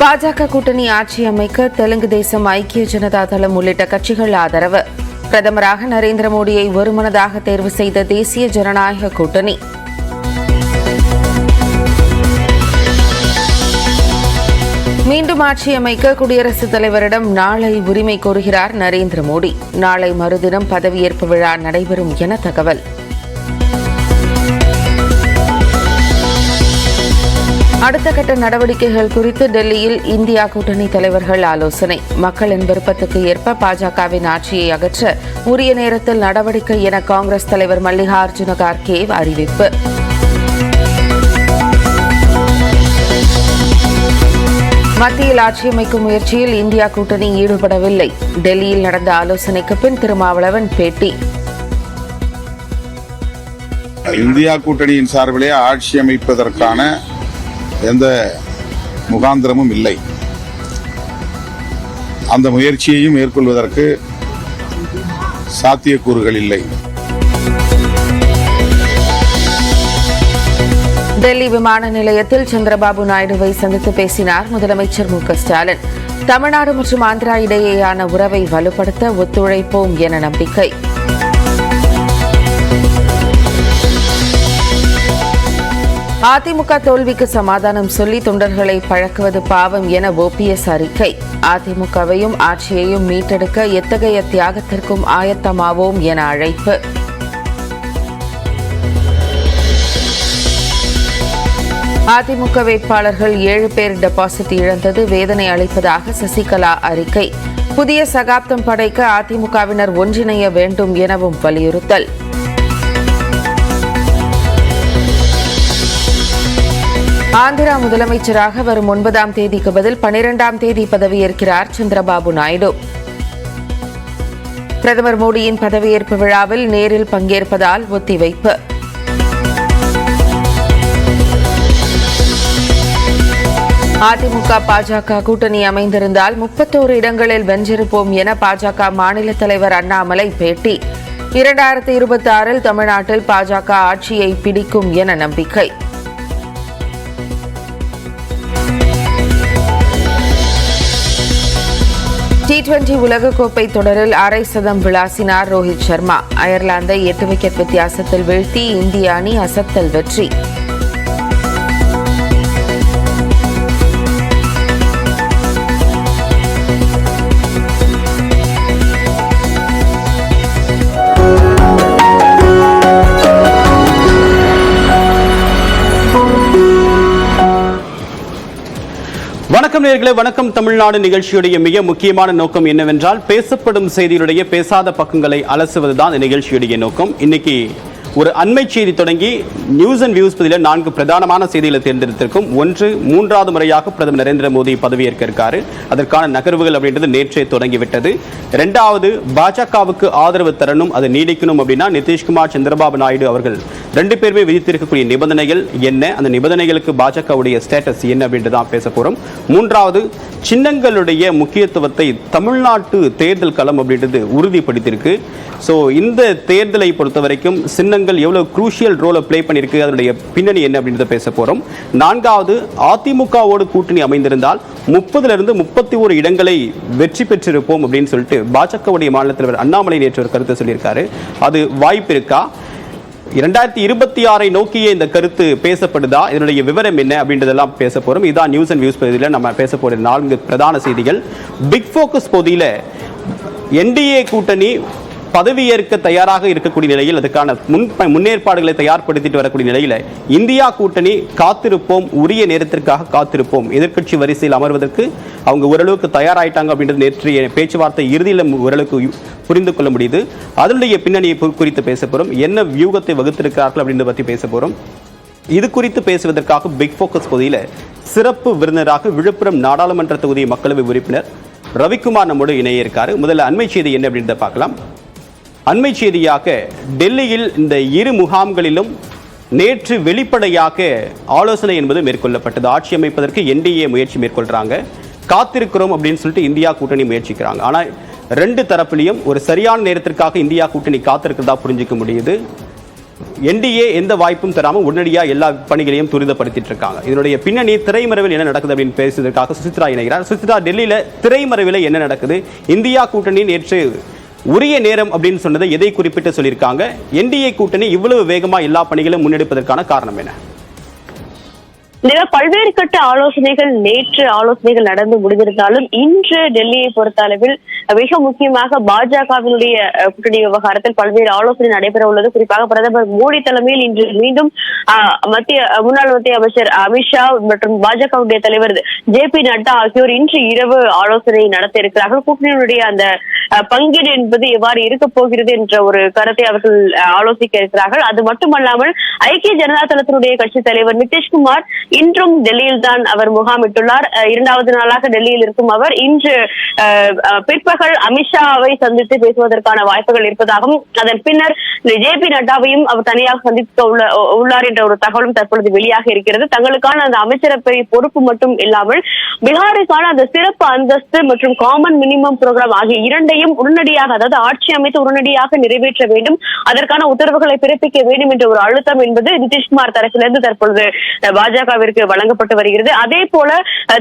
பாஜக கூட்டணி ஆட்சி அமைக்க தெலுங்கு தேசம், ஐக்கிய ஜனதா தளம் உள்ளிட்ட கட்சிகள் ஆதரவு. பிரதமராக நரேந்திர மோடியை ஒருமனதாக தேர்வு செய்த தேசிய ஜனநாயக கூட்டணி. மீண்டும் ஆட்சி அமைக்க குடியரசுத் தலைவரிடம் நாளை உரிமை கோருகிறார் நரேந்திர மோடி. நாளை மறுதினம் பதவியேற்பு விழா நடைபெறும் என தகவல். அடுத்த கட்ட நடவடிக்கைகள் குறித்து டெல்லியில் இந்தியா கூட்டணி தலைவர்கள் ஆலோசனை. மக்களின் விருப்பத்துக்கு ஏற்ப பாஜகவின் ஆட்சியை அகற்ற உரிய நேரத்தில் நடவடிக்கை என காங்கிரஸ் தலைவர் மல்லிகார்ஜுன கார்கே அறிவிப்பு. மத்தியில் ஆட்சி அமைக்கும் முயற்சியில் இந்தியா கூட்டணி ஈடுபடவில்லை. டெல்லியில் நடந்த ஆலோசனைக்கு பின் திருமாவளவன் பேட்டி. இந்தியா கூட்டணியின் சார்பிலே ஆட்சி அமைப்பதற்கான எந்த முகாந்திரமும் இல்லை. அந்த முயற்சியையும் மேற்கொள்வதற்கு சாத்தியக்கூறுகள் இல்லை. டெல்லி விமான நிலையத்தில் சந்திரபாபு நாயுடுவை சந்தித்து பேசினார் முதலமைச்சர் மு.க.ஸ்டாலின். தமிழ்நாடு மற்றும் ஆந்திரா இடையேயான உறவை வலுப்படுத்த ஒத்துழைப்போம் என நம்பிக்கை. அதிமுக தோல்விக்கு சமாதானம் சொல்லி தொண்டர்களை பழக்குவது பாவம் என ஓபிஎஸ் அறிக்கை. அதிமுகவையும் ஆட்சியையும் மீட்டெடுக்க எத்தகைய தியாகத்திற்கும் ஆயத்தமாவோம் என அழைப்பு. அதிமுக வேட்பாளர்கள் 7 பேர் டெபாசிட் இழந்தது வேதனை அளிப்பதாக சசிகலா அறிக்கை. புதிய சகாப்தம் படைக்க அதிமுகவினர் ஒன்றிணைய வேண்டும் எனவும் வலியுறுத்தல். ஆந்திரா முதலமைச்சராக வரும் 9ஆம் தேதிக்கு பதில் 12ஆம் தேதி பதவியேற்கிறார் சந்திரபாபு நாயுடு. பிரதமர் மோடியின் பதவியேற்பு விழாவில் நேரில் பங்கேற்பதால் ஒத்திவைப்பு. அதிமுக பாஜக கூட்டணி அமைந்திருந்தால் 31 இடங்களில் வென்றிருப்போம் என பாஜக மாநில தலைவர் அண்ணாமலை பேட்டி. 2026இல் தமிழ்நாட்டில் பாஜக ஆட்சியை பிடிக்கும் என நம்பிக்கை. T20 உலகக்கோப்பை தொடரில் அரை சதம் விளாசினார் ரோஹித் சர்மா. அயர்லாந்தை 8 விக்கெட் வித்தியாசத்தில் வீழ்த்தி இந்திய அணி அசத்தல் வெற்றி. வணக்கம் நேயர்களே, வணக்கம் தமிழ்நாடு நிகழ்ச்சியுடைய மிக முக்கியமான நோக்கம் என்னவென்றால் பேசப்படும் செய்தியுடைய பேசாத பக்கங்களை அலசுவதுதான் இந்த நிகழ்ச்சியுடைய நோக்கம். இன்னைக்கு ஒரு அண்மை செய்தி தொடங்கி நியூஸ் அண்ட் வியூஸ் பதில 4 பிரதானமான செய்திகளை தேர்ந்தெடுத்திருக்கும். ஒன்று, 3வது முறையாக பிரதமர் நரேந்திர மோடி பதவியேற்க இருக்காரு. அதற்கான நகர்வுகள் அப்படின்றது நேற்றே தொடங்கிவிட்டது. 2வது, பாஜகவுக்கு ஆதரவு தரணும், அது நீடிக்கணும் அப்படின்னா நிதிஷ்குமார், சந்திரபாபு நாயுடு அவர்கள் 2 பேருமே விதித்திருக்கக்கூடிய நிபந்தனைகள் என்ன, அந்த நிபந்தனைகளுக்கு பாஜகவுடைய ஸ்டேட்டஸ் என்ன அப்படின்றதான் பேச போறோம். 3வது, சின்னங்களுடைய முக்கியத்துவத்தை தமிழ்நாட்டு தேர்தல் களம் அப்படின்றது உறுதிப்படுத்தியிருக்கு. ஸோ இந்த தேர்தலை பொறுத்த வரைக்கும் சின்னங்கள் எவ்வளவு குரூஷியல் ரோலை பிளே பண்ணியிருக்கு, அதனுடைய பின்னணி என்ன அப்படின்றத பேச போறோம். 4வது, அதிமுகவோடு கூட்டணி அமைந்திருந்தால் 30லிருந்து 31 இடங்களை வெற்றி பெற்றிருப்போம் அப்படின்னு சொல்லிட்டு பாஜகவுடைய மாநில தலைவர் அண்ணாமலை நேற்று ஒரு கருத்தை சொல்லியிருக்காரு. அது வாய்ப்பு இருக்கா? 2026 நோக்கிய இந்த கருத்து பேசப்படுதா? இதனுடைய விவரம் என்ன அப்படின்றதெல்லாம் பேச போறோம். இதுதான் நியூஸ் அண்ட் வியூஸ் பகுதியில் நம்ம பேச போற 4 பிரதான செய்திகள். பிக் ஃபோக்கஸ் பகுதியில் என்டிஏ கூட்டணி பதவியேற்க தயாராக இருக்கக்கூடிய நிலையில் அதுக்கான முன்னேற்பாடுகளை தயார்படுத்திட்டு வரக்கூடிய நிலையில் இந்தியா கூட்டணி காத்திருப்போம், உரிய நேரத்திற்காக காத்திருப்போம், எதிர்க்கட்சி வரிசையில் அமர்வதற்கு அவங்க ஓரளவுக்கு தயாராயிட்டாங்க அப்படின்றது நேற்றைய பேச்சுவார்த்தை இறுதியில் ஓரளவுக்கு புரிந்து கொள்ள முடியுது. அதனுடைய பின்னணியை குறித்து பேச போறோம். என்ன வியூகத்தை வகுத்திருக்கிறார்கள் அப்படின்றத பற்றி பேச போறோம். இது குறித்து பேசுவதற்காக பிக் ஃபோக்கஸ் பகுதியில் சிறப்பு விருந்தினராக விழுப்புரம் நாடாளுமன்ற தொகுதி மக்களவை உறுப்பினர் ரவிக்குமார் நம்மோடு இணைய இருக்காரு. முதல்ல அண்மை செய்தி என்ன அப்படின்றத பார்க்கலாம். அண்மை செய்தியாக டெல்லியில் இந்த 2 முகாம்களிலும் நேற்று வெளிப்படையாக ஆலோசனை என்பது மேற்கொள்ளப்பட்டது. ஆட்சி அமைப்பதற்கு என்டிஏ முயற்சி மேற்கொள்றாங்க, காத்திருக்கிறோம் அப்படின்னு சொல்லிட்டு இந்தியா கூட்டணி முயற்சிக்கிறாங்க. ஆனால் 2 தரப்பிலையும் ஒரு சரியான நேரத்திற்காக இந்தியா கூட்டணி காத்திருக்கிறதா புரிஞ்சிக்க முடியுது. என்டிஏ எந்த வாய்ப்பும் தராமல் உடனடியாக எல்லா பணிகளையும் துரிதப்படுத்திட்டு இருக்காங்க. இதனுடைய பின்னணி திரைமறைவில் என்ன நடக்குது அப்படின்னு பேசுவதற்காக சுசித்ரா இணைகிறார். சுசித்ரா, டெல்லியில திரைமறைவில் என்ன நடக்குது? இந்தியா கூட்டணி நேற்று உரிய நேரம் அப்படின்னு சொன்னதை எதை குறிப்பிட்டு சொல்லியிருக்காங்க? என்டிஏ கூட்டணி இவ்வளவு வேகமா எல்லா பணிகளும் முன்னெடுப்பதற்கான காரணம் என்ன? பல்வேறு கட்ட நேற்று ஆலோசனைகள் நடந்து முடிந்திருந்தாலும் இன்று டெல்லியை பொறுத்த அளவில் மிக முக்கியமாக பாஜகவினுடைய கூட்டணி விவகாரத்தில் பல்வேறு ஆலோசனை நடைபெற உள்ளது. குறிப்பாக பிரதமர் மோடி தலைமையில் இன்று மீண்டும் முன்னாள் மத்திய அமைச்சர் அமித்ஷா மற்றும் பாஜகவுடைய தலைவர் JP நட்டா ஆகியோர் இன்று இரவு ஆலோசனை நடத்த இருக்கிறார்கள். கூட்டணியினுடைய அந்த பங்கீடு என்பது எவ்வாறு இருக்க போகிறது என்ற ஒரு கருத்தை அவர்கள் ஆலோசிக்க இருக்கிறார்கள். அது மட்டுமல்லாமல் ஐக்கிய ஜனதா தளத்தினுடைய கட்சி தலைவர் நிதிஷ்குமார் இன்றும் டெல்லியில் தான் அவர் முகாமிட்டுள்ளார். இரண்டாவது நாளாக டெல்லியில் இருக்கும் அவர் இன்று பிற்பகல் அமித்ஷாவை சந்தித்து பேசுவதற்கான வாய்ப்புகள் இருப்பதாகவும் அதன் பின்னர் JP நட்டாவையும் அவர் தனியாக சந்திக்க உள்ளார் என்ற ஒரு தகவலும் தற்பொழுது வெளியாக இருக்கிறது. தங்களுக்கான அந்த அமைச்சரவை பொறுப்பு மட்டும் இல்லாமல் பீகாருக்கான அந்த சிறப்பு அந்தஸ்து மற்றும் காமன் மினிமம் புரோகிராம் ஆகிய இரண்டையும் உடனடியாக, அதாவது ஆட்சி அமைத்து உடனடியாக நிறைவேற்ற வேண்டும், அதற்கான உத்தரவுகளை பிறப்பிக்க வேண்டும் என்ற ஒரு அழுத்தம் என்பது நிதிஷ்குமார் தரப்பிலிருந்து தற்பொழுது பாஜகவிற்கு வழங்கப்பட்டு வருகிறது. அதே போல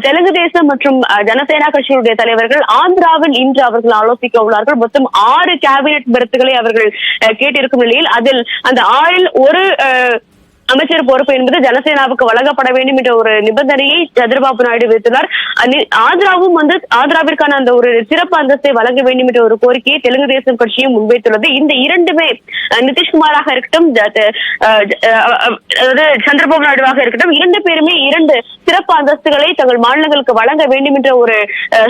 தெலுங்கு தேசம் மற்றும் ஜனசேனா கட்சியுடைய தலைவர்கள் ஆந்திராவில் இன்று அவர்கள் ஆலோசிக்க உள்ளார்கள். மொத்தம் 6 கேபினெட் பெர்த்துகளை அவர்கள் கேட்டிருக்கும் நிலையில் அதில் அந்த 6ல் ஒரு அமைச்சர் பொறுப்பு என்பது ஜனசேனாவுக்கு வழங்கப்பட வேண்டும் என்ற ஒரு நிபந்தனையை சந்திரபாபு நாயுடு வைத்துள்ளார். ஆந்திராவும் ஆந்திராவிற்கான அந்த ஒரு சிறப்பு அந்தஸ்தை வழங்க வேண்டும் என்ற ஒரு கோரிக்கையை தெலுங்கு தேசம் கட்சியும் முன்வைத்துள்ளது. இந்த இரண்டுமே நிதிஷ்குமாராக இருக்கட்டும், சந்திரபாபு நாயுடுவாக இருக்கட்டும், 2 பேருமே 2 சிறப்பு அந்தஸ்துகளை தங்கள் மாநிலங்களுக்கு வழங்க வேண்டும் என்ற ஒரு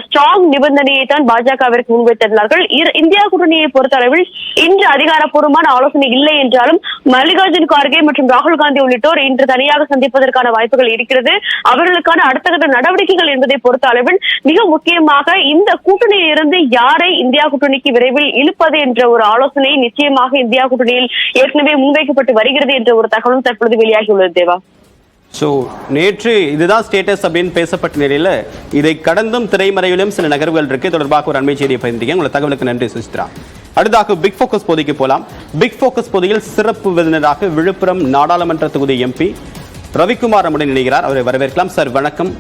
ஸ்ட்ராங் நிபந்தனையை தான் பாஜகவிற்கு முன்வைத்துள்ளார்கள். இந்தியா கூட்டணியை பொறுத்த அளவில் இன்று அதிகாரப்பூர்வமான ஆலோசனை இல்லை என்றாலும் மல்லிகார்ஜுன் கார்கே மற்றும் ராகுல் காந்தி உள்ளிட்டோர் இன்று தனியாக சந்திப்பதற்கான வாய்ப்புகள் இருக்கிறது. அவர்களுக்கான அடுத்த கட்ட நடவடிக்கைகள் என்பதை பொறுத்த அளவில் மிக முக்கியமாக இந்த கூட்டணியில் இருந்து யாரை இந்தியா கூட்டணிக்கு விரைவில் இழுப்பது என்ற ஒரு ஆலோசனை நிச்சயமாக இந்தியா கூட்டணியில் ஏற்கனவே முன்வைக்கப்பட்டு வருகிறது என்ற ஒரு தகவலும் தற்பொழுது வெளியாகியுள்ளது. தேவா, நேற்று இதுதான் ஸ்டேட்டஸ் அப்படின்னு பேசப்பட்ட நிலையில இதை கடந்தும் திரைமறைவிலும் சில நகர்வுகள் இருக்கு. தொடர்பாக ஒரு அண்மை செய்தியை பகிர்ந்தீங்க. உங்களோட தகவலுக்கு நன்றி சுசித்ரா. அடுத்ததாக பிக் போக்கஸ் பகுதிக்கு போலாம். பிக் போக்கஸ் பகுதியில் சிறப்பு விருந்தினராக விழுப்புரம் நாடாளுமன்ற தொகுதி MP ரவிக்குமார் நம்முடன் இணைகிறார். அவரை வரவேற்கலாம். சார் வணக்கம்.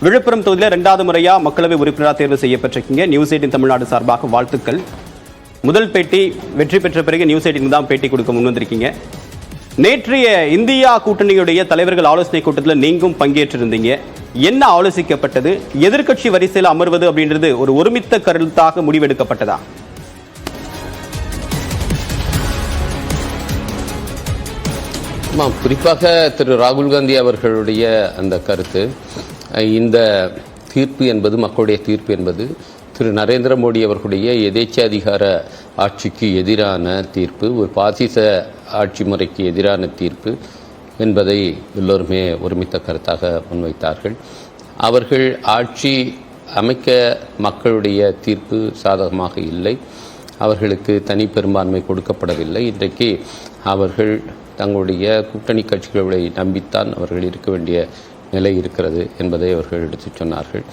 விழுப்புரம் தொகுதியில் 2வது முறையா மக்களவை உறுப்பினராக தேர்வு செய்யப்பட்டிருக்கீங்க. நியூஸ் 18 தமிழ்நாடு சார்பாக வாழ்த்துக்கள். முதல் பேட்டி வெற்றி பெற்ற பிறகு நியூஸ் 18 தான் பேட்டி கொடுக்க முன் வந்திருக்கீங்க. நேற்றைய இந்தியா கூட்டணியுடைய தலைவர்கள் ஆலோசனை கூட்டத்தில் நீங்களும் பங்கேற்றிருந்தீங்க. என்ன ஆலோசிக்கப்பட்டது? எதிர்க்கட்சி வரிசையில் அமர்வது அப்படின்றது ஒரு ஒருமித்த கருத்தாக முடிவெடுக்கப்பட்டதா? குறிப்பாக திரு ராகுல் காந்தி அவர்களுடைய அந்த கருத்து, இந்த தீர்ப்பு என்பது, மக்களுடைய தீர்ப்பு என்பது திரு நரேந்திர மோடி அவர்களுடைய எதேச்சாதிகார ஆட்சிக்கு எதிரான தீர்ப்பு, ஒரு பாசிச ஆட்சி முறைக்கு எதிரான தீர்ப்பு என்பதை எல்லோருமே ஒருமித்த கருத்தாக முன்வைத்தார்கள். அவர்கள் ஆட்சி அமைக்க மக்களுடைய தீர்ப்பு சாதகமாக இல்லை, அவர்களுக்கு தனி பெரும்பான்மை கொடுக்கப்படவில்லை. இன்றைக்கு அவர்கள் தங்களுடைய கூட்டணி கட்சிகளை நம்பித்தான் அவர்கள் இருக்க வேண்டிய நிலை இருக்கிறது என்பதை அவர்கள் எடுத்துச் சொன்னார்கள்.